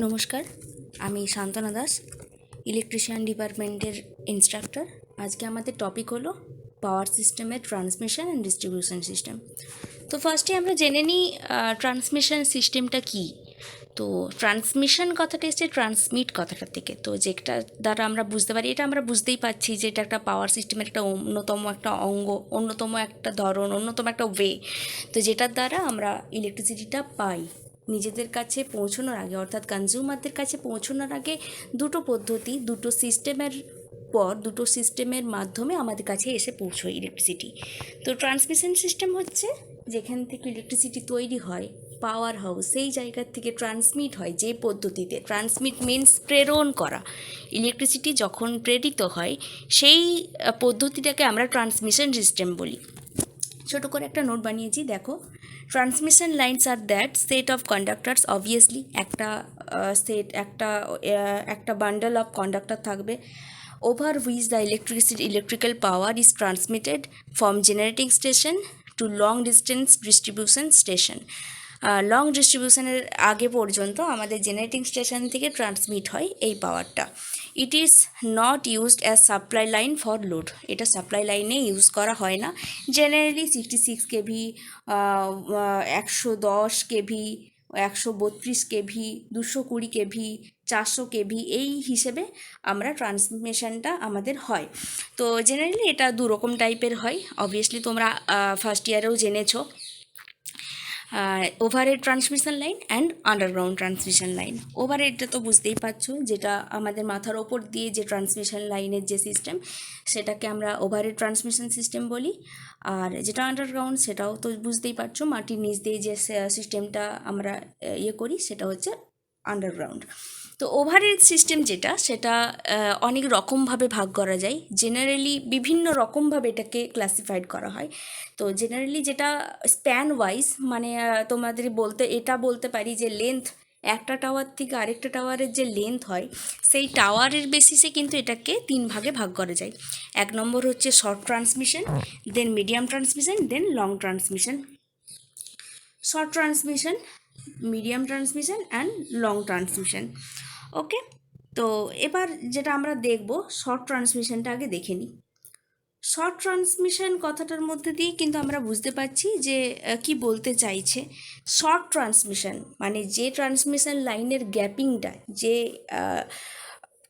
নমস্কার, আমি শান্তনা দাস, ইলেকট্রিশিয়ান ডিপার্টমেন্টের ইনস্ট্রাক্টর। আজকে আমাদের টপিক হলো পাওয়ার সিস্টেমের ট্রান্সমিশন অ্যান্ড ডিস্ট্রিবিউশন সিস্টেম। তো ফার্স্টে আমরা জেনে নিই ট্রান্সমিশন সিস্টেমটা কী। তো ট্রান্সমিশন কথাটা এসছে ট্রান্সমিট কথাটা থেকে। তো যেটা দ্বারা আমরা বুঝতে পারি, এটা আমরা বুঝতেই পারছি যে এটা একটা পাওয়ার সিস্টেমের একটা অন্যতম একটা অঙ্গ, অন্যতম একটা ধরন, অন্যতম একটা ওয়ে। তো যেটার দ্বারা আমরা ইলেকট্রিসিটিটা পাই নিজেদের কাছে পৌঁছানোর আগে, অর্থাৎ কনজিউমারদের কাছে পৌঁছানোর আগে দুটো পদ্ধতি, দুটো সিস্টেমের মাধ্যমে আমাদের কাছে এসে পৌঁছয় ইলেকট্রিসিটি। তো ট্রান্সমিশন সিস্টেম হচ্ছে যেখান থেকে ইলেকট্রিসিটি তৈরি হয়, পাওয়ার হাউস, সেই জায়গার থেকে ট্রান্সমিট হয় যে পদ্ধতিতে। ট্রান্সমিট মিন্স প্রেরণ করা। ইলেকট্রিসিটি যখন প্রেরিত হয় সেই পদ্ধতিটাকে আমরা ট্রান্সমিশন সিস্টেম বলি। ছোটো করে একটা নোট বানিয়েছি, দেখো। Transmission lines are that set of conductors, obviously একটা বান্ডল অফ কন্ডাক্টর থাকবে, over which the electrical power is transmitted from generating station to long distance distribution station. Long ডিস্ট্রিবিউশনের আগে পর্যন্ত আমাদের জেনারেটিং স্টেশন থেকে ট্রান্সমিট হয় এই পাওয়ারটা। It is not used as supply line for load. এটা সাপ্লাই লাইনে ইউজ করা হয় না। Generally 66 KV, 110 KV, 132 KV, 220 KV, 400 KV, এই হিসেবে আমরা ট্রান্সমিশনটা আমাদের হয়। তো জেনারেলি এটা দুরকম টাইপের হয়। অবভিয়াসলি তোমরা ফার্স্ট ইয়ারেও জেনেছো overhead transmission line and underground transmission line. ওভারহেডটা তো বুঝতেই পারছো, যেটা আমাদের মাথার ওপর দিয়ে যে ট্রান্সমিশন লাইনের যে সিস্টেম, সেটাকে আমরা ওভারহেড ট্রান্সমিশন সিস্টেম বলি। আর যেটা আন্ডারগ্রাউন্ড, সেটাও তো বুঝতেই পারছো, মাটির নিচ দিয়ে যে সিস্টেমটা আমরা করি, সেটা হচ্ছে আন্ডারগ্রাউন্ড। তো ওভারহেড সিস্টেম যেটা, সেটা অনেক রকমভাবে ভাগ করা যায়। জেনারেলি বিভিন্ন রকমভাবে এটাকে ক্লাসিফাইড করা হয়। তো জেনারেলি যেটা স্প্যান ওয়াইজ, মানে তোমাদের বলতে পারি যে লেন্থ, একটা টাওয়ার থেকে আরেকটা টাওয়ারের যে লেন্থ হয়, সেই টাওয়ারের বেসিসে কিন্তু এটাকে 3 ভাগে ভাগ করা যায়। 1 নম্বর হচ্ছে short transmission, then medium transmission, then long transmission. Short transmission, medium transmission and long transmission. Okay, তো এবার যেটা আমরা দেখব, শর্ট ট্রান্সমিশনটা আগে দেখে নিই। শর্ট ট্রান্সমিশন কথাটার মধ্যে দিয়ে কিন্তু আমরা বুঝতে পারছি যে কি বলতে চাইছে। শর্ট ট্রান্সমিশন মানে যে ট্রান্সমিশন লাইনের গ্যাপিংটা, যে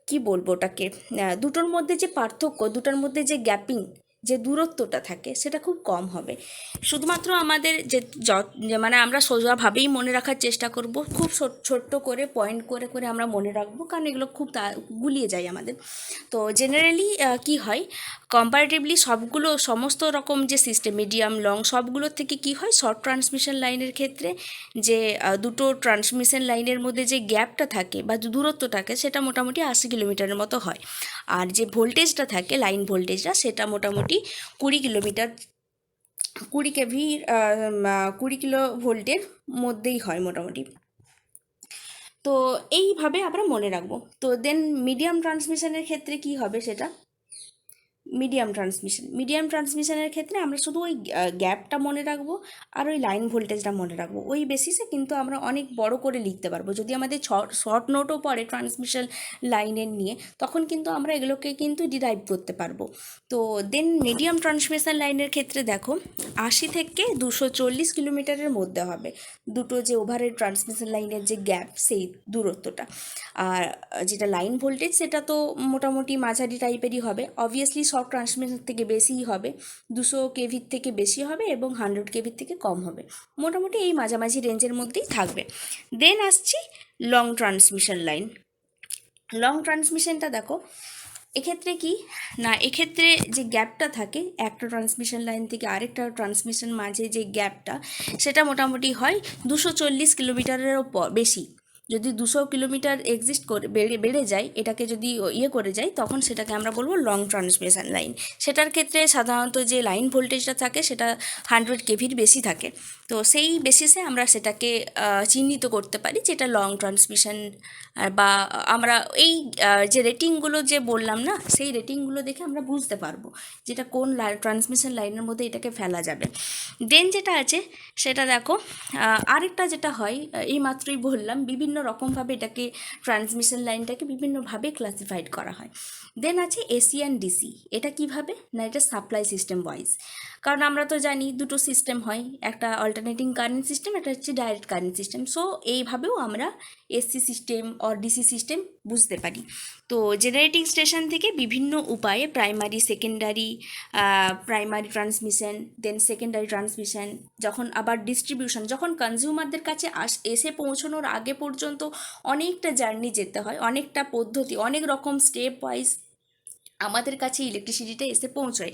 কি বলবো ওটাকে, দুটোর মধ্যে যে পার্থক্য, দুটোর মধ্যে যে গ্যাপিং, যে দূরত্বটা থাকে, সেটা খুব কম হবে। শুধুমাত্র আমাদের মানে আমরা সোজাভাবেই মনে রাখার চেষ্টা করব, খুব ছোট্ট করে পয়েন্ট করে করে আমরা মনে রাখবো, কারণ এগুলো খুব গুলিয়ে যায় আমাদের। তো জেনারেলি কি হয়, কম্পারেটিভলি সমস্ত রকম যে সিস্টেম, মিডিয়াম লং, সবগুলোর থেকে কি হয়, শর্ট ট্রান্সমিশন লাইনের ক্ষেত্রে যে দুটো ট্রান্সমিশন লাইনের মধ্যে যে গ্যাপটা থাকে বা দূরত্ব থাকে, সেটা মোটামুটি 80 কিলোমিটারের মতো হয়। আর যে ভোল্টেজটা থাকে, লাইন ভোল্টেজটা, সেটা মোটামুটি 20 কিলোমিটার, 20 কেভি, 20 কিলো ভোল্টের মধ্যেই হয় মোটামুটি। তো এইভাবে আমরা মনে রাখবো। তো দেন মিডিয়াম ট্রান্সমিশনের ক্ষেত্রে কি হবে, সেটা মিডিয়াম ট্রান্সমিশনের ক্ষেত্রে আমরা শুধু ওই গ্যাপটা মনে রাখবো আর ওই লাইন ভোল্টেজটা মনে রাখবো। ওই বেসিসে কিন্তু আমরা অনেক বড় করে লিখতে পারবো। যদি আমাদের শর্ট নোটও পড়ে ট্রান্সমিশন লাইনের নিয়ে, তখন কিন্তু আমরা এগুলোকে কিন্তু ডিরাইভ করতে পারবো। তো দেন মিডিয়াম ট্রান্সমিশন লাইনের ক্ষেত্রে দেখো, 80 থেকে 240 কিলোমিটারের মধ্যে হবে দুটো যে ওভারহেড ট্রান্সমিশন লাইনের যে গ্যাপ, সেই দূরত্বটা। আর যেটা লাইন ভোল্টেজ, সেটা তো মোটামুটি মাঝারি টাইপেরই হবে। অবভিয়াসলি শর্ট ট্রান্সমিশন থেকে বেশিই হবে, 200 কেভির থেকে বেশি হবে এবং 100 কেভির থেকে কম হবে। মোটামুটি এই মাঝামাঝি রেঞ্জের মধ্যেই থাকবে। দেন আসছি লং ট্রান্সমিশন লাইন। লং ট্রান্সমিশনটা দেখো, এক্ষেত্রে কি না, এক্ষেত্রে যে গ্যাপটা থাকে একটা ট্রান্সমিশন লাইন থেকে আরেকটা ট্রান্সমিশন মাঝে যে গ্যাপটা, সেটা মোটামুটি হয় 240 কিলোমিটারেরও বেশি। যদি 200 কিলোমিটার এক্সিস্ট করে বেড়ে যায়, এটাকে যদি করে যায়, তখন সেটাকে আমরা বলবো লং ট্রান্সমিশন লাইন। সেটার ক্ষেত্রে সাধারণত যে লাইন ভোল্টেজটা থাকে, সেটা 100 কেভির বেশি থাকে। তো সেই বেসিসে আমরা সেটাকে চিহ্নিত করতে পারি যেটা লং ট্রান্সমিশন। বা আমরা এই যে রেটিংগুলো যে বললাম না, সেই রেটিংগুলো দেখে আমরা বুঝতে পারবো যেটা কোন ট্রান্সমিশন লাইনের মধ্যে এটাকে ফেলা যাবে। দেন যেটা আছে সেটা দেখো, আরেকটা যেটা হয়, এই মাত্রই বললাম, বিভিন্ন বিভিন্ন রকমভাবে এটাকে ট্রান্সমিশন লাইনটাকে বিভিন্নভাবে ক্লাসিফাইড করা হয়। দেন আছে এসি অ্যান্ড ডিসি। এটা কিভাবে না, এটা সাপ্লাই সিস্টেম ওয়াইজ, কারণ আমরা তো জানি দুটো সিস্টেম হয়, একটা অল্টারনেটিং কারেন্ট সিস্টেম, একটা হচ্ছে ডাইরেক্ট কারেন্ট সিস্টেম। সো এইভাবেও আমরা AC system or DC system বুঝতে পারি। তো জেনারেটিং স্টেশন থেকে বিভিন্ন উপায়ে প্রাইমারি ট্রান্সমিশন, দেন সেকেন্ডারি ট্রান্সমিশন, যখন আবার ডিস্ট্রিবিউশন, যখন কনজিউমারদের কাছে এসে পৌঁছানোর আগে পর্যন্ত অনেকটা জার্নি যেতে হয়, অনেকটা পদ্ধতি, অনেক রকম স্টেপ ওয়াইজ আমাদের কাছে ইলেকট্রিসিটিটা এসে পৌঁছায়।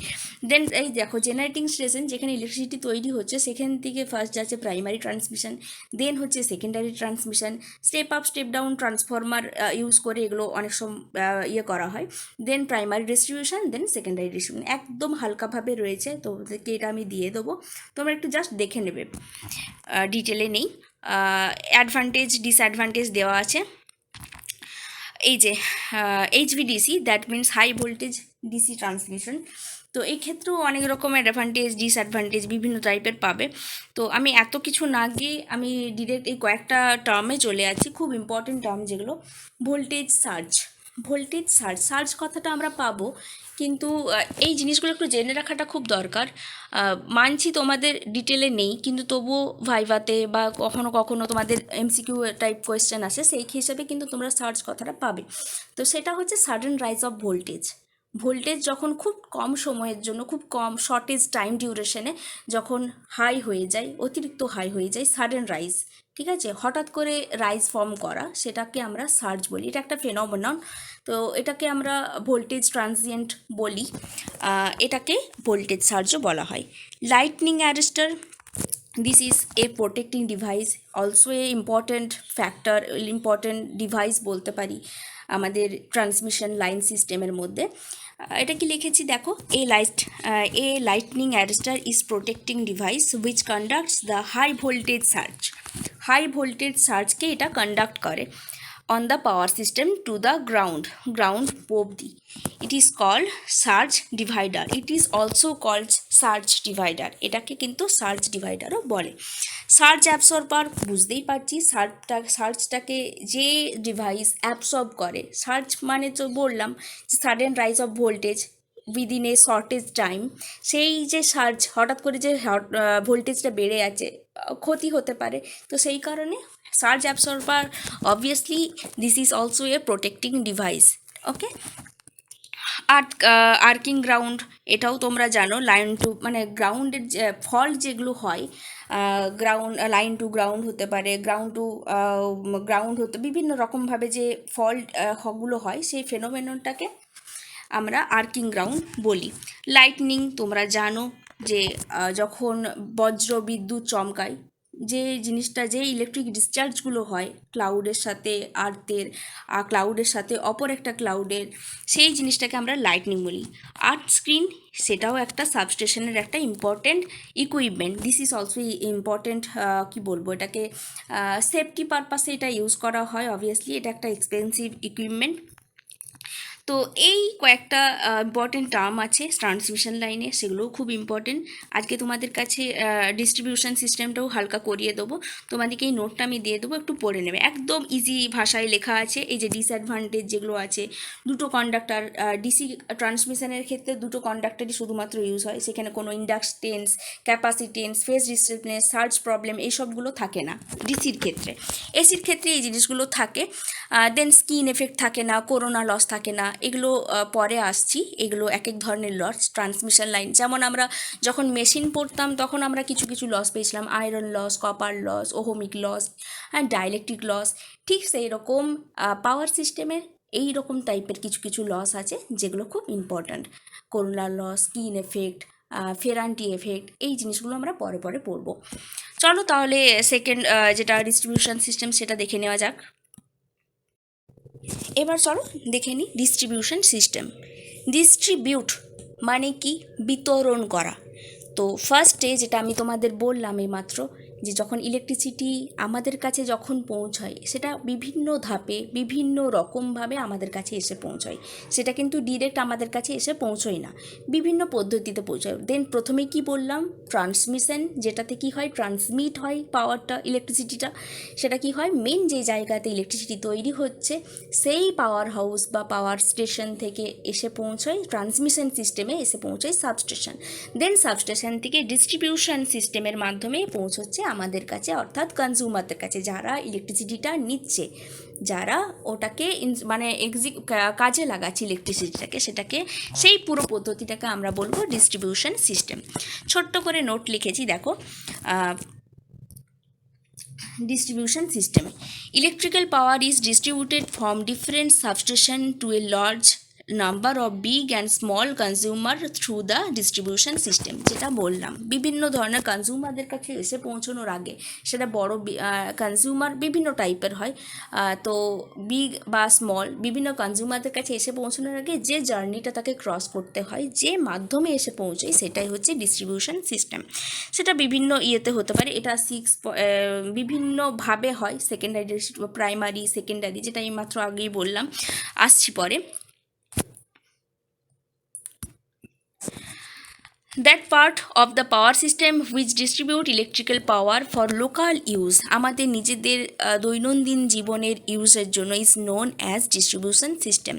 দেন এই দেখো জেনারেটিং স্টেশন, যেখানে ইলেকট্রিসিটি তৈরি হচ্ছে, সেখান থেকে ফার্স্ট যাচ্ছে প্রাইমারি ট্রান্সমিশন, দেন হচ্ছে secondary transmission, step up step down transformer use করে এগুলো অনেক সময় করা হয়, দেন প্রাইমারি ডিস্ট্রিবিউশন, দেন সেকেন্ডারি ডিস্ট্রিবিউশন। একদম হালকাভাবে রয়েছে, তো ওদেরকে এটা আমি দিয়ে দেবো, তোমরা একটু জাস্ট দেখে নেবে, ডিটেলে নেই। অ্যাডভান্টেজ ডিসঅ্যাডভান্টেজ দেওয়া আছে। এই যে HVDC, that means high voltage DC transmission. তো এই ক্ষেত্রেও অনেক রকমের অ্যাডভান্টেজ ডিসঅ্যাডভান্টেজ বিভিন্ন টাইপের পাবে। তো আমি এত কিছু না গিয়ে আমি ডিরেক্ট এই কয়েকটা টার্মে চলে যাচ্ছি, খুব ইম্পর্টেন্ট টার্ম যেগুলো। ভোল্টেজ সার্জ কথাটা আমরা পাবো, কিন্তু এই জিনিসগুলো একটু জেনে রাখাটা খুব দরকার। মানছি তোমাদের ডিটেলে নেই, কিন্তু তবুও ভাইভাতে বা কখনো কখনো তোমাদের এমসিকিউ টাইপ কোয়েশ্চেন আসে, সেই হিসাবে কিন্তু তোমরা সার্জ কথাটা পাবে। তো সেটা হচ্ছে সাডেন রাইজ অফ ভোল্টেজ যখন খুব কম সময়ের জন্য, খুব কম শর্টেজ টাইম ডিউরেশনে যখন হাই হয়ে যায়, অতিরিক্ত হাই হয়ে যায়, সাডেন রাইজ, ঠিক আছে, হঠাৎ করে রাইজ ফর্ম করা, সেটাকে আমরা সার্জ বলি। এটা একটা ফেনোমেনন, তো এটাকে আমরা ভোল্টেজ ট্রানজিয়েন্ট বলি, এটাকে ভোল্টেজ সার্জও বলা হয়। Lightning arrester, this is a protecting device, also a important factor, important device বলতে পারি আমাদের ট্রান্সমিশন লাইন সিস্টেমের মধ্যে। এটা কি লিখেছি দেখো, a lightning arrester is protecting device which conducts the high voltage সার্জকে এটা কন্ডাক্ট করে on the power system to the ground অবধি। it is called surge divider, it is also called surge divider, এটাকে কিন্তু সার্জ ডিভাইডারও বলে। Surge অ্যাবসর্বার, বুঝতেই পারছি সার্জটাকে যে ডিভাইস অ্যাবসর্ব করে, সার্জ মানে তো বললাম যে sudden rise of voltage within a shortage time, সেই যে সার্জ হঠাৎ করে যে ভোল্টেজটা বেড়ে যাচ্ছে, ক্ষতি হতে পারে, তো সেই কারণে surge absorber, obviously this is also a protecting device. Okay, arcing ground, এটাও তোমরা জানো, লাইন টু মানে গ্রাউন্ডের ফল্ট যেগুলো হয়, লাইন টু গ্রাউন্ড হতে পারে, গ্রাউন্ড হতে বিভিন্ন রকমভাবে যে ফল্টগুলো হয়, সেই ফেনোমেননটাকে আমরা আর্কিং গ্রাউন্ড বলি। লাইটনিং তোমরা জানো যে যখন বজ্র বিদ্যুৎ চমকায়, যে জিনিসটা, যে ইলেকট্রিক ডিসচার্জগুলো হয় ক্লাউডের সাথে ক্লাউডের সাথে অপর একটা ক্লাউডের, সেই জিনিসটাকে আমরা লাইটনিং বলি। আর্থ স্ক্রিন, সেটাও একটা সাবস্টেশনের একটা important equipment, this is also important, কী বলবো, এটাকে সেফটি পারপাসে এটা ইউজ করা হয়, অবভিয়াসলি এটা একটা এক্সপেন্সিভ ইকুইপমেন্ট। তো এই কয়েকটা ইম্পর্টেন্ট টার্ম আছে ট্রান্সমিশন লাইনে, সেগুলোও খুব ইম্পর্টেন্ট। আজকে তোমাদের কাছে ডিস্ট্রিবিউশন সিস্টেমটাও হালকা করিয়ে দেবো, তোমাদেরকে এই নোটটা আমি দিয়ে দেবো, একটু পড়ে নেবে, একদম ইজি ভাষায় লেখা আছে। এই যে ডিসঅ্যাডভান্টেজ যেগুলো আছে, দুটো কন্ডাক্টর, ডিসি ট্রান্সমিশনের ক্ষেত্রে দুটো কন্ডাক্টরই শুধুমাত্র ইউজ হয়, সেখানে কোনো inductance, capacitance, phase disturbance, surge problem এইসবগুলো থাকে না ডিসির ক্ষেত্রে। এসির ক্ষেত্রে এই জিনিসগুলো থাকে। দেন স্কিন এফেক্ট থাকে না, করোনা লস থাকে না, এগুলো পরে আসছি, এগুলো এক এক ধরনের লস ট্রান্সমিশন লাইন। যেমন আমরা যখন মেশিন পড়তাম তখন আমরা কিছু কিছু লস পেয়েছিলাম, iron loss, copper loss, ohmic loss and dielectric loss, ঠিক সেই রকম পাওয়ার সিস্টেমের এই রকম টাইপের কিছু কিছু লস আছে যেগুলো খুব important. Corona loss, skin effect, Ferranti effect, এই জিনিসগুলো আমরা পরে পরে পড়বো। চলো তাহলে সেকেন্ড যেটা ডিস্ট্রিবিউশন সিস্টেম সেটা দেখে নেওয়া যাক। এবার চলো দেখে নিই ডিস্ট্রিবিউশন সিস্টেম। ডিস্ট্রিবিউট মানে কি, বিতরণ করা। তো ফার্স্টে যেটা আমি তোমাদের বললাম এইমাত্র, যে যখন ইলেকট্রিসিটি আমাদের কাছে যখন পৌঁছায় সেটা বিভিন্ন ধাপে বিভিন্ন রকমভাবে আমাদের কাছে এসে পৌঁছায়, সেটা কিন্তু ডিরেক্ট আমাদের কাছে এসে পৌঁছয় না, বিভিন্ন পদ্ধতিতে পৌঁছায়। দেন প্রথমে কি বললাম, ট্রান্সমিশন, যেটাতে কি হয় ট্রান্সমিট হয় পাওয়ারটা, ইলেকট্রিসিটিটা, সেটা কি হয় মেন যে জায়গাতে ইলেকট্রিসিটি তৈরি হচ্ছে সেই পাওয়ার হাউস বা পাওয়ার স্টেশন থেকে এসে পৌঁছায় ট্রান্সমিশন সিস্টেমে, এসে পৌঁছায় সাবস্টেশন। দেন সাবস্টেশন থেকে ডিস্ট্রিবিউশন সিস্টেমের মাধ্যমে পৌঁছচ্ছে আমাদের কাছে, অর্থাৎ কনজিউমারদের কাছে, যারা ইলেকট্রিসিটিটা নিচ্ছে, যারা ওটাকে মানে কাজে লাগাচ্ছে ইলেকট্রিসিটিটাকে, সেটাকে সেই পুরো পদ্ধতিটাকে আমরা বলবো ডিস্ট্রিবিউশন সিস্টেম। ছোট্ট করে নোট লিখেছি দেখো, distribution system. Electrical power is distributed from different substation to a large number of big and small consumer through the distribution system. যেটা বললাম বিভিন্ন ধরনের কনজিউমারদের কাছে এসে পৌঁছানোর আগে, সেটা বড় কনজিউমার বিভিন্ন টাইপের হয়, তো বিগ বা স্মল বিভিন্ন কনজিউমারদের কাছে এসে পৌঁছানোর আগে যে জার্নিটা তাকে ক্রস করতে হয়, যে মাধ্যমে এসে পৌঁছায়, সেটাই হচ্ছে ডিস্ট্রিবিউশন সিস্টেম। সেটা বিভিন্ন ইয়েতে হতে পারে, এটা বিভিন্নভাবে হয়, সেকেন্ডারি, প্রাইমারি, সেকেন্ডারি, যেটা আমি মাত্র আগেই বললাম, আসছি পরে। That part of the power system which distribute electrical power for local use, আমাদের নিজেদের দৈনন্দিন জীবনের ইউজের জন্য, is known as distribution system.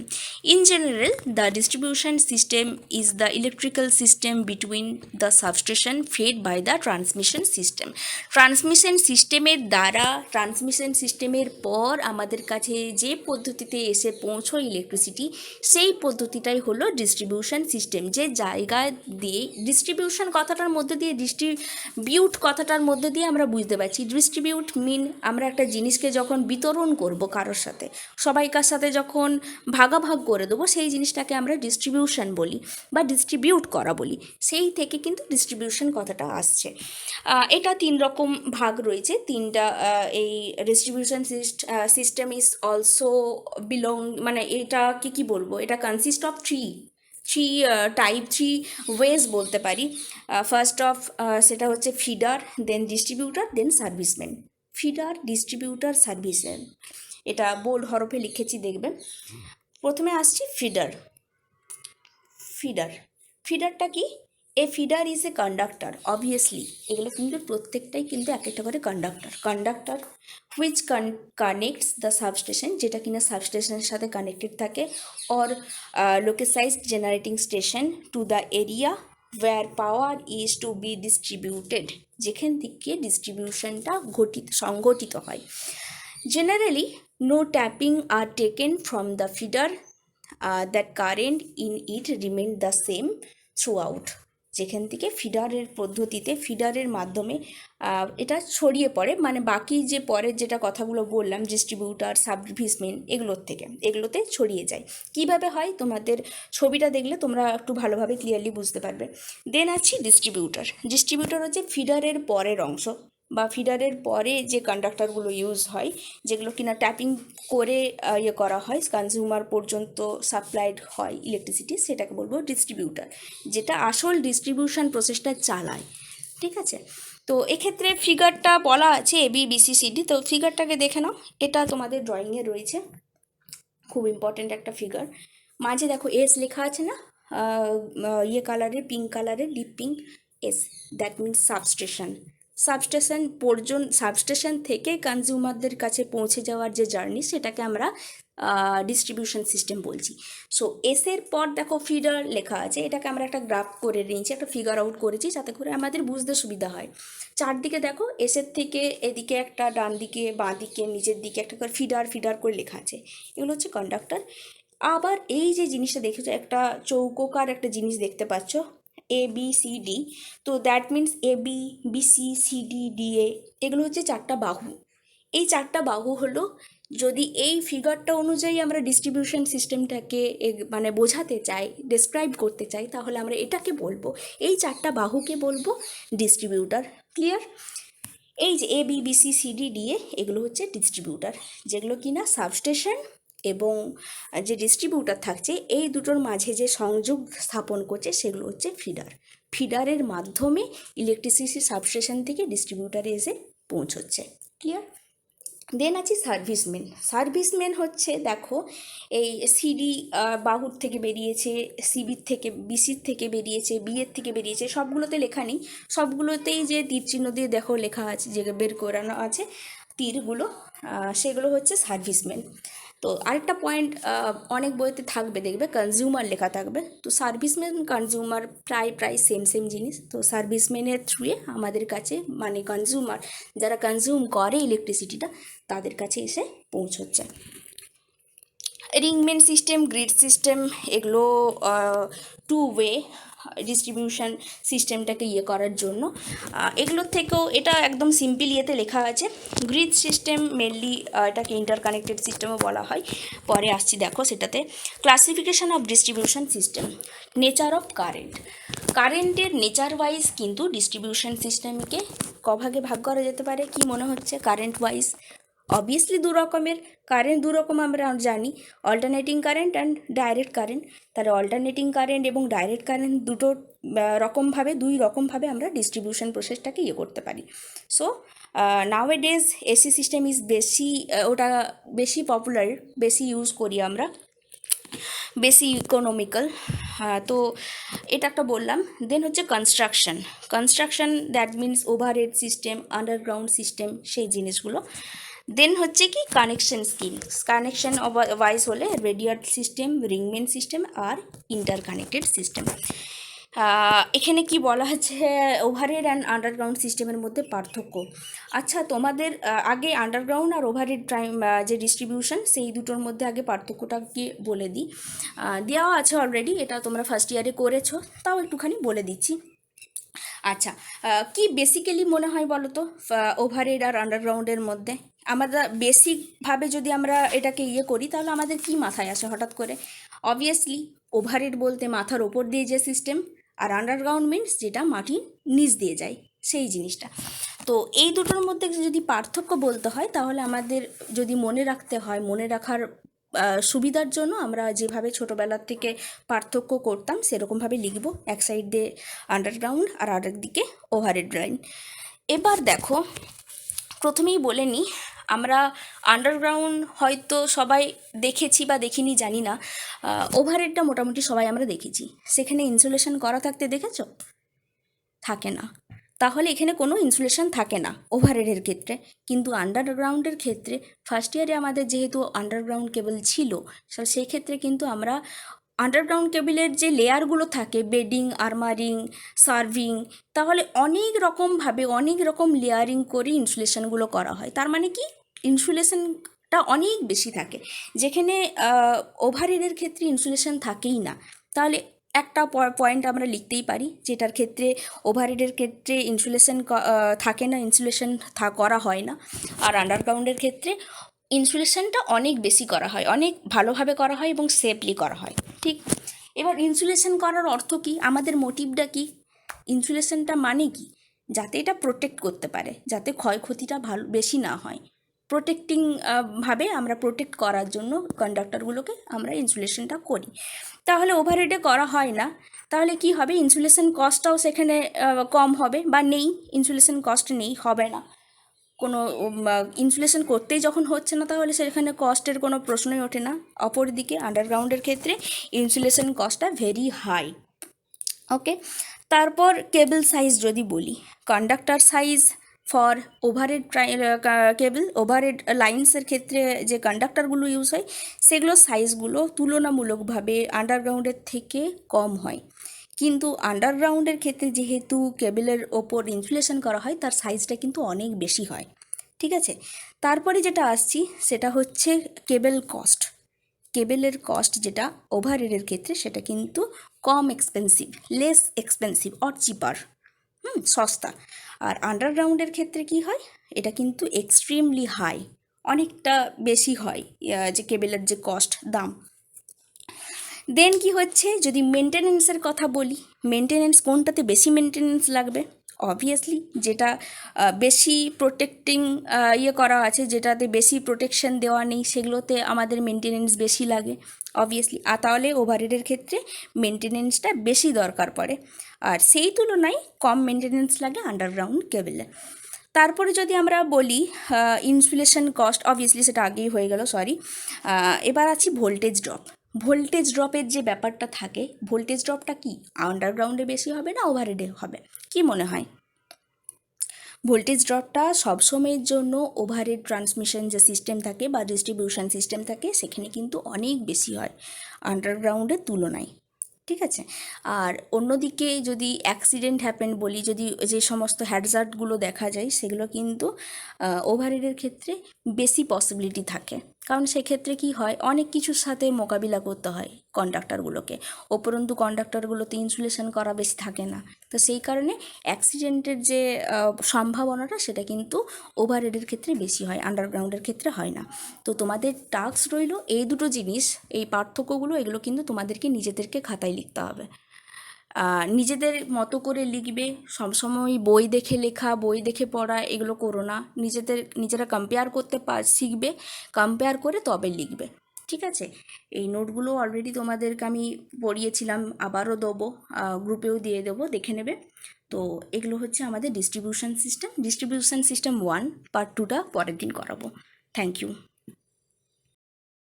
In general, the distribution system is the electrical system between the substation fed by the transmission system. Transmission সিস্টেমের দ্বারা, transmission সিস্টেমের পর আমাদের কাছে যে পদ্ধতিতে এসে পৌঁছয় ইলেকট্রিসিটি, সেই পদ্ধতিটাই হলো ডিস্ট্রিবিউশন সিস্টেম। যে জায়গায় দিয়ে ডিস্ট্রিবিউশন কথাটার মধ্যে দিয়ে, ডিস্ট্রিবিউট কথাটার মধ্যে দিয়ে আমরা বুঝতে পারছি, ডিস্ট্রিবিউট মিন আমরা একটা জিনিসকে যখন বিতরণ করব কারোর সাথে, সবাইকার সাথে যখন ভাগাভাগ করে দেবো, সেই জিনিসটাকে আমরা ডিস্ট্রিবিউশন বলি বা ডিস্ট্রিবিউট করা বলি, সেই থেকে কিন্তু ডিস্ট্রিবিউশন কথাটা আসছে। এটা তিন রকম ভাগ রয়েছে, তিনটা। এই distribution system is also belong, মানে এটা কি বলবো, এটা consist of three type, three ways বলতে পারি। ফার্স্ট অফ সেটা হচ্ছে feeder, then distributor, then serviceman. Feeder, distributor, serviceman, এটা বোল্ড হরফে লিখেছি দেখবেন। প্রথমে আসছি ফিডার। ফিডারটা কি? A feeder is a conductor, obviously এগুলো কিন্তু প্রত্যেকটাই কিন্তু এক একটা করে conductor which connects the substation, যেটা কিনা সাবস্টেশনের সাথে কানেক্টেড থাকে, or লোকেসাইজড generating station to the area where power is to be distributed, যেখান থেকে ডিস্ট্রিবিউশনটা সংঘটিত হয়। Generally no tapping are taken from the feeder, that current in it remain the same throughout, যেখান থেকে ফিডারের পদ্ধতিতে, ফিডারের মাধ্যমে এটা ছড়িয়ে পড়ে, মানে বাকি যে পরের যেটা কথাগুলো বললাম, ডিস্ট্রিবিউটার, সাবভিসমেন, এগুলোতে ছড়িয়ে যায়। কিভাবে হয় তোমাদের ছবিটা দেখলে তোমরা একটু ভালোভাবে ক্লিয়ারলি বুঝতে পারবে। দেন আছি ডিস্ট্রিবিউটার হচ্ছে ফিডারের পরের অংশ, বা ফিডারের পরে যে কন্ডাক্টরগুলো ইউজ হয়, যেগুলো কিনা ট্যাপিং করে ইয়ে করা হয়, কনজিউমার পর্যন্ত সাপ্লাইড হয় ইলেকট্রিসিটি, সেটাকে বলবো ডিস্ট্রিবিউটার, যেটা আসল ডিস্ট্রিবিউশন প্রসেসটা চালায়। ঠিক আছে, তো এক্ষেত্রে ফিগারটা বলা আছে ABBCD, তো ফিগারটাকে দেখে নাও, এটা তোমাদের ড্রয়িংয়ে রয়েছে, খুব ইম্পর্ট্যান্ট একটা ফিগার। মাঝে দেখো এস লেখা আছে না, ইয়ে কালারের, পিঙ্ক কালারের, deep pink, S, that means substation থেকে কনজিউমারদের কাছে পৌঁছে যাওয়ার যে জার্নি, সেটাকে আমরা ডিস্ট্রিবিউশন সিস্টেম বলছি। সো এসের পর দেখো ফিডার লেখা আছে, এটাকে আমরা একটা গ্রাফ করে নিয়েছি, একটা ফিগার আউট করেছি, যাতে করে আমাদের বুঝতে সুবিধা হয়। চারদিকে দেখো এসের থেকে এদিকে একটা, ডান দিকে, বাঁ দিকে, নিচের দিকে একটা করে ফিডার করে লেখা আছে, এগুলো হচ্ছে কন্ডাক্টর। আবার এই যে জিনিসটা দেখেছো, একটা চৌকোকার একটা জিনিস দেখতে পাচ্ছ, ABCD, তো দ্যাট মিনস ABBCCDDA, এগুলো হচ্ছে চারটা বাহু। এই চারটা বাহু হলো, যদি এই ফিগারটা অনুযায়ী আমরা ডিস্ট্রিবিউশন সিস্টেমটাকে মানে বোঝাতে চাই, ডেসক্রাইব করতে চাই, তাহলে আমরা এটাকে বলবো, এই চারটা বাহুকে বলবো ডিস্ট্রিবিউটার। ক্লিয়ার? এই যে ABBCCDDA, এগুলো হচ্ছে ডিস্ট্রিবিউটার, যেগুলো কিনা সাবস্টেশন এবং যে ডিস্ট্রিবিউটার থাকছে, এই দুটোর মাঝে যে সংযোগ স্থাপন করছে, সেগুলো হচ্ছে ফিডারের মাধ্যমে ইলেকট্রিসিটি সাবস্টেশন থেকে ডিস্ট্রিবিউটারে এসে পৌঁছচ্ছে। ক্লিয়ার? দেন আছে সার্ভিসমেন। সার্ভিসমেন হচ্ছে দেখো এই সিডি বাহুর থেকে বেরিয়েছে, সিবির থেকে বিসির থেকে বেরিয়েছে, বিয়ের থেকে বেরিয়েছে, সবগুলোতে লেখা নেই, সবগুলোতেই যে তীর চিহ্ন দিয়ে দেখো লেখা আছে, যে বের করানো আছে তীরগুলো, সেগুলো হচ্ছে সার্ভিসমেন। তো আরেকটা পয়েন্ট অনেক বইতে থাকবে, দেখবে কনজিউমার লেখা থাকবে, তো সার্ভিসম্যান কনজিউমার প্রায় সেম জিনিস। তো সার্ভিসম্যানের থ্রুয়ে আমাদের কাছে মানে কনজিউমার যারা কনজিউম করে ইলেকট্রিসিটিটা তাদের কাছে এসে পৌঁছচ্ছে। রিংমেন সিস্টেম, গ্রিড সিস্টেম, এগুলো টু ওয়ে ডিস্ট্রিবিউশন সিস্টেমটাকে করার জন্য, এগুলোর থেকেও এটা একদম সিম্পল ইয়েতে লেখা আছে। গ্রিড সিস্টেম মেনলি এটাকে ইন্টারকানেক্টেড সিস্টেমও বলা হয়, পরে আসছি দেখো সেটাতে। Classification of distribution system, nature of current, কারেন্টের নেচার ওয়াইজ কিন্তু ডিস্ট্রিবিউশন সিস্টেমকে কভাগে ভাগ করা যেতে পারে। কি মনে হচ্ছে কারেন্ট ওয়াইজ? অবভিয়াসলি দু রকমের কারেন্ট, দু রকম আমরা জানি, alternating current and direct current. তাহলে অল্টারনেটিং কারেন্ট এবং ডাইরেক্ট কারেন্ট দুই রকমভাবে আমরা ডিস্ট্রিবিউশন প্রসেসটাকে করতে পারি। সো নাওএডেজ এসি সিস্টেম ইজ বেশি পপুলার, বেশি ইউজ করি আমরা, বেশি ইকোনমিক্যাল। তো এটা একটা বললাম। দেন হচ্ছে construction that means overhead system, underground system, সেই জিনিসগুলো। দেন হচ্ছে কি কানেকশন স্কিম, কানেকশন ওয়াইজ হলে রেডিয়ার সিস্টেম, রিংমেন সিস্টেম আর ইন্টারকানেক্টেড সিস্টেম। এখানে কি বলা হচ্ছে ওভারহেড অ্যান্ড আন্ডারগ্রাউন্ড সিস্টেমের মধ্যে পার্থক্য। আচ্ছা তোমাদের আগে আন্ডারগ্রাউন্ড আর ওভারহেড যে ডিস্ট্রিবিউশন, সেই দুটোর মধ্যে আগে পার্থক্যটাকে বলে দিই। দেওয়া আছে অলরেডি, এটা তোমরা ফার্স্ট ইয়ারে করেছো, তাও একটুখানি বলে দিচ্ছি। আচ্ছা, কি বেসিক্যালি মনে হয় বলো তো ওভারহেড আর আন্ডারগ্রাউন্ডের মধ্যে? আমরা বেসিকভাবে যদি আমরা এটাকে করি তাহলে আমাদের কি মাথায় আসে হঠাৎ করে? অবভিয়াসলি ওভারহেড বলতে মাথার ওপর দিয়ে যে সিস্টেম, আর আন্ডারগ্রাউন্ড মিনস যেটা মাটির নিচ দিয়ে যায় সেই জিনিসটা। তো এই দুটোর মধ্যে যদি পার্থক্য বলতে হয় তাহলে আমাদের যদি মনে রাখতে হয়, মনে রাখার সুবিধার জন্য আমরা যেভাবে ছোটোবেলার থেকে পার্থক্য করতাম সেরকমভাবে লিখব, এক সাইড দিয়ে আন্ডারগ্রাউন্ড আর আরেক দিকে ওভারহেড লাইন। এবার দেখো প্রথমেই বলে নিই, আমরা আন্ডারগ্রাউন্ড হয়তো সবাই দেখেছি বা দেখিনি জানি না, ওভারহেডটা মোটামুটি সবাই আমরা দেখেছি। সেখানে ইনসুলেশন করা থাকতে দেখেছো? থাকে না। তাহলে এখানে কোনো ইনসুলেশন থাকে না ওভারহেডের ক্ষেত্রে। কিন্তু আন্ডারগ্রাউন্ডের ক্ষেত্রে ফার্স্ট ইয়ারে আমাদের যেহেতু আন্ডারগ্রাউন্ড কেবল ছিল, সেই ক্ষেত্রে কিন্তু আমরা আন্ডারগ্রাউন্ড কেবলের যে লেয়ারগুলো থাকে, বেডিং, আর্মারিং, সার্ভিং, তাহলে অনেক রকম লেয়ারিং করে ইনসুলেশনগুলো করা হয়। তার মানে কি ইনসুলেশনটা অনেক বেশি থাকে, যেখানে ওভারহেডের ক্ষেত্রে ইনসুলেশন থাকেই না। তাহলে একটা পয়েন্ট আমরা লিখতেই পারি, যেটার ক্ষেত্রে ওভারহেডের ক্ষেত্রে ইনসুলেশন থাকে না, ইনসুলেশন করা হয় না। আর আন্ডারগ্রাউন্ডের ক্ষেত্রে ইনসুলেশনটা অনেক বেশি করা হয়, অনেক ভালোভাবে করা হয় এবং সেফলি করা হয়। ঠিক, এবার ইনসুলেশন করার অর্থ কী, আমাদের মোটিভটা কী? ইনসুলেশনটা মানে কি? যাতে এটা প্রোটেক্ট করতে পারে, যাতে ক্ষয়ক্ষতিটা বেশি না হয়। প্রোটেক্টিং ভাবে আমরা প্রোটেক্ট করার জন্য কন্ডাক্টরগুলোকে আমরা ইনসুলেশনটা করি। তাহলে ওভারহেডে করা হয় না, তাহলে কি হবে? ইনসুলেশন কস্টটাও সেখানে কম হবে বা নেই, ইনসুলেশন কস্ট নেই, হবে না। কোনো ইনসুলেশন করতেই যখন হচ্ছে না তাহলে সেখানে কস্টের কোনো প্রশ্নই ওঠে না। অপরদিকে আন্ডারগ্রাউন্ডের ক্ষেত্রে ইনসুলেশন কস্টটা ভেরি হাই। ওকে, তারপর কেবল সাইজ যদি বলি, conductor size for overhead cable, overhead লাইন্সের ক্ষেত্রে যে কন্ডাক্টরগুলো ইউজ হয় সেগুলোর সাইজগুলো তুলনামূলকভাবে আন্ডারগ্রাউন্ডের থেকে কম হয়। কিন্তু আন্ডারগ্রাউন্ডের ক্ষেত্রে যেহেতু কেবলের ওপর ইনসুলেশন করা হয় তার সাইজটা কিন্তু অনেক বেশি হয়। ঠিক আছে, তারপরে যেটা আসছি সেটা হচ্ছে কেবল কস্ট। কেবলের কস্ট যেটা ওভারহেডের ক্ষেত্রে সেটা কিন্তু কম এক্সপেন্সিভ, লেস এক্সপেন্সিভ অর চিপার, সস্তা। আর আন্ডারগ্রাউন্ডের ক্ষেত্রে কি হয়, এটা কিন্তু এক্সট্রিমলি হাই, অনেকটা বেশি হয় যে কেবলের যে কস্ট, দাম। দেন কি হচ্ছে, যদি মেনটেনেন্সের কথা বলি, মেনটেনেন্স কোনটাতে বেশি মেনটেনেন্স লাগবে? অবভিয়াসলি যেটা বেশি প্রোটেক্টিং করা আছে, যেটাতে বেশি প্রোটেকশন দেওয়া নেই, সেগুলোতে আমাদের মেনটেনেন্স বেশি লাগে অবভিয়াসলি। আর তাহলে ওভারহেডের ক্ষেত্রে মেনটেনেন্সটা বেশি দরকার পড়ে, আর সেই তুলনায় কম মেনটেনেন্স লাগে আন্ডারগ্রাউন্ড কেবলে। তারপরে যদি আমরা বলি ইনসুলেশন কস্ট, অবভিয়াসলি সেটা আগেই হয়ে গেল, সরি। এবার আছি ভোল্টেজ ড্রপ। ভোল্টেজ ড্রপের যে ব্যাপারটা থাকে, ভোল্টেজ ড্রপটা কি আন্ডারগ্রাউন্ডে বেশি হবে না ওভারহেডে হবে, কি মনে হয়? ভোল্টেজ ড্রপটা সবসময়ের জন্য ওভারহেড ট্রান্সমিশন যে সিস্টেম থাকে বা ডিস্ট্রিবিউশন সিস্টেম থাকে সেখানে কিন্তু অনেক বেশি হয় আন্ডারগ্রাউন্ডের তুলনায়, ঠিক আছে। আর অন্যদিকে যদি অ্যাক্সিডেন্ট হ্যাপেন বলি, যদি যে সমস্ত হ্যাজার্ডগুলো দেখা যায় সেগুলো কিন্তু ওভারহেডের ক্ষেত্রে বেশি পসিবিলিটি থাকে, কারণ সেক্ষেত্রে কি হয়, অনেক কিছুর সাথে মোকাবিলা করতে হয় কন্ডাক্টরগুলোকে, উপরন্তু কন্ডাক্টরগুলোতে ইনসুলেশন করা বেশি থাকে না, তো সেই কারণে অ্যাক্সিডেন্টের যে সম্ভাবনাটা সেটা কিন্তু ওভারহেডের ক্ষেত্রে বেশি হয়, আন্ডারগ্রাউন্ডের ক্ষেত্রে হয় না। তো তোমাদের টাস্ক রইল এই দুটো জিনিস, এই পার্থক্যগুলো, এগুলো কিন্তু তোমাদেরকে নিজেদেরকে খাতায় লিখতে হবে। নিজেদের মতো করে লিখবে, সবসময় বই দেখে লেখা, বই দেখে পড়া এগুলো করো না, নিজেরা কম্পেয়ার করতে শিখবে, কম্পেয়ার করে তবে লিখবে, ঠিক আছে। এই নোটগুলো অলরেডি তোমাদেরকে আমি পড়িয়েছিলাম, আবারও দেবো, গ্রুপেও দিয়ে দেবো, দেখে নেবে। তো এগুলো হচ্ছে আমাদের ডিস্ট্রিবিউশন সিস্টেম 1 পার্ট 2টা পরের দিন করাবো। Thank you.